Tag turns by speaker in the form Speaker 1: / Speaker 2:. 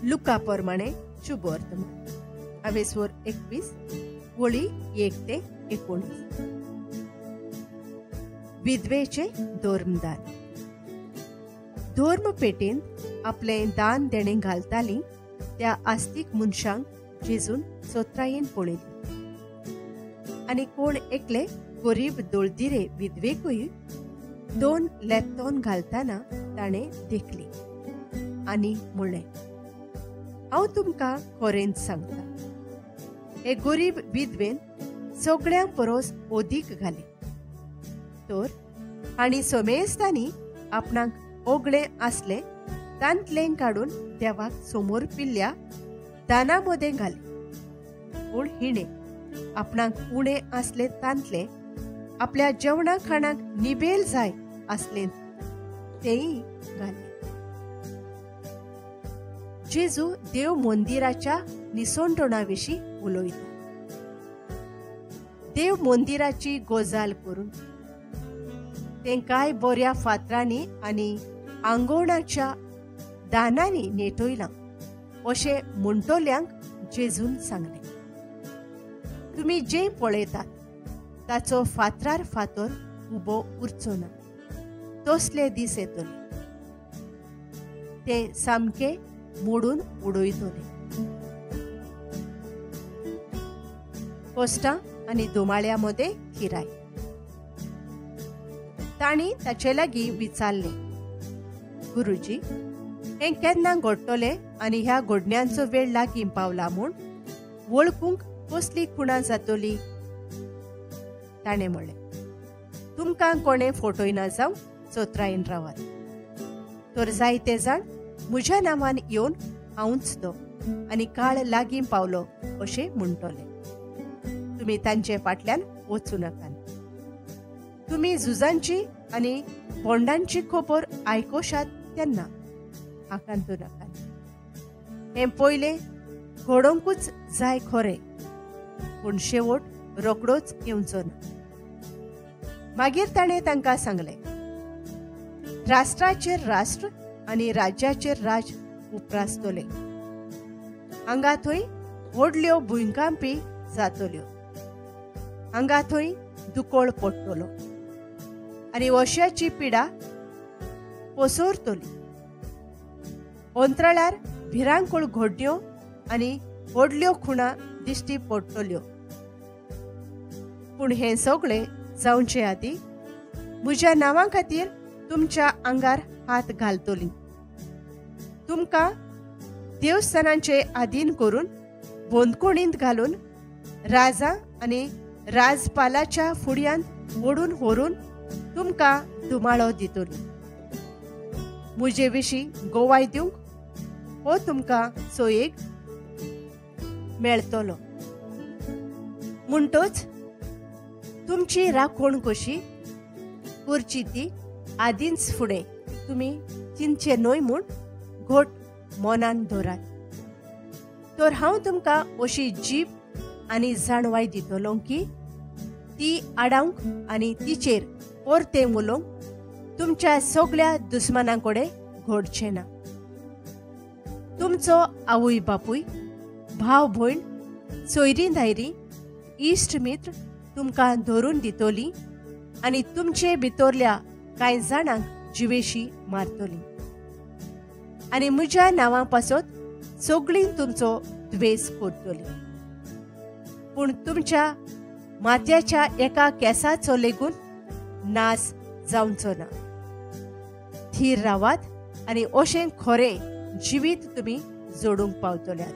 Speaker 1: Luca प्रमाणे शुभ वर्तमान 21 वळी 1 ते 19. विधवेचे धोर्मदान. धोर्म पेटेंत आपले दान देणे घालताली त्या आस्तिक मनशांक जेजून सोत्रायेन पळयली. आनी कोण एकले गरीब दोळदिरे विधवेकूय 2 लेप्तोन घालताना ताणें देखली आनी म्हणलें, हांव तुमकां खरेंच सांगता, हे गरीब विधवेन सगळ्यांक परस ओदीक घाले. तर आनी सोमेस्तांनी आपणाक ओगळे आसले तांतलें काडून देवाक समोर पिल्ल्या दाना मदें घाले. पूण हिणें आपणाक उणें आसले तांतले आपल्या जेवणा खाणाक निबेल जाय आसलें तेंय घाले. जेजू देव मंदिराच्या निसंटोणा विशीं उलयता. देव मंदिराची गजाल करून तें कांय बऱ्या फातरांनी आनी आंगोणाच्या दानांनी नेटयलां अशें म्हणटोल्यांक जेजून सांगलें, तुमी जें पळयतात ताचो फातरार फातर उबो उरचो ना. तसले दीस येतले, ते सामके मोडून उडयतले. कोस्टां आनी दोमाळ्या मदें किराय. तांणी ताचे लागीं विचारलें, गुरुजी, हें केन्ना घडटलें आनी ह्या घडण्यांचो वेळ लागीं पावला म्हूण वळखूंक कसली खुणां जातली? ताणें म्हणलें, तुमकां कोणें फटयना जावं चोत्रायेन रावात. तर जायते जाण म्हज्या नांवान येवन हांवूच तो आनी काळ लागीं पावलो अशें म्हणटले. तुमी तांचे फाटल्यान वचूं नाकात. तुमी झुजांची आनी बोंडांची खबर आयकोशात तेन्ना आकांतू नाकात. हें पयलें घडोवंकूच जाय खरें, पूण शेवट रोखडोच येवचो ना. मागीर ताणें तांकां सांगलें, राष्ट्राचेर राष्ट्र आनी राज्याचेर राज उप्रासतले. हांगा थंय व्हडल्यो भुंयकांपी जातल्यो. हांगा थंय दुकोळ पडटलो आनी वश्याची पिडा पसरतली. अंतराळार भिरांकूळ घडण्यो आनी व्हडल्यो खुणां दिश्टी पडटल्यो. पूण हें सगळें जावचे आदीं म्हज्या नांवा खातीर तुमच्या आंगार हात घालतलीं. तुमकां देवस्थानांचे आधीन करून बंदकोणींत घालून राजा आनी राजपालाच्या फुड्यांत ओडून व्हरून तुमकां धुमाळो दितली. म्हजे विशीं गोवाय दिवंक हो तुमकां सोयेक मेळटलो. म्हणटच तुमची राखण कशी करची ती आदींच फुडें तुमी चिंतचे न्हय म्हूण घोट मनान धरात. तर हांव तुमकां अशी जीब आनी जाणवाय दितलो की ती आडावंक आनी तिचेर परतें उलोवंक तुमच्या सगळ्या दुस्मानां कडेन घडचें ना. तुमचो आवय बापूय, भाव भयण, सोयरीं धायरीं, इश्ट मित्र तुमकां धरून दितलीं आनी तुमचे भितरल्या कांय जाणांक जिवेशी मारतलीं. आनी म्हज्या नांवा पासत सगळीं तुमचो द्वेस करतलीं. पूण तुमच्या माथ्याच्या एका केंसाचो लेगून नास जावचो ना. थीर रावात आनी अशें खरें जिवीत तुमी जोडूंक पावतल्यात.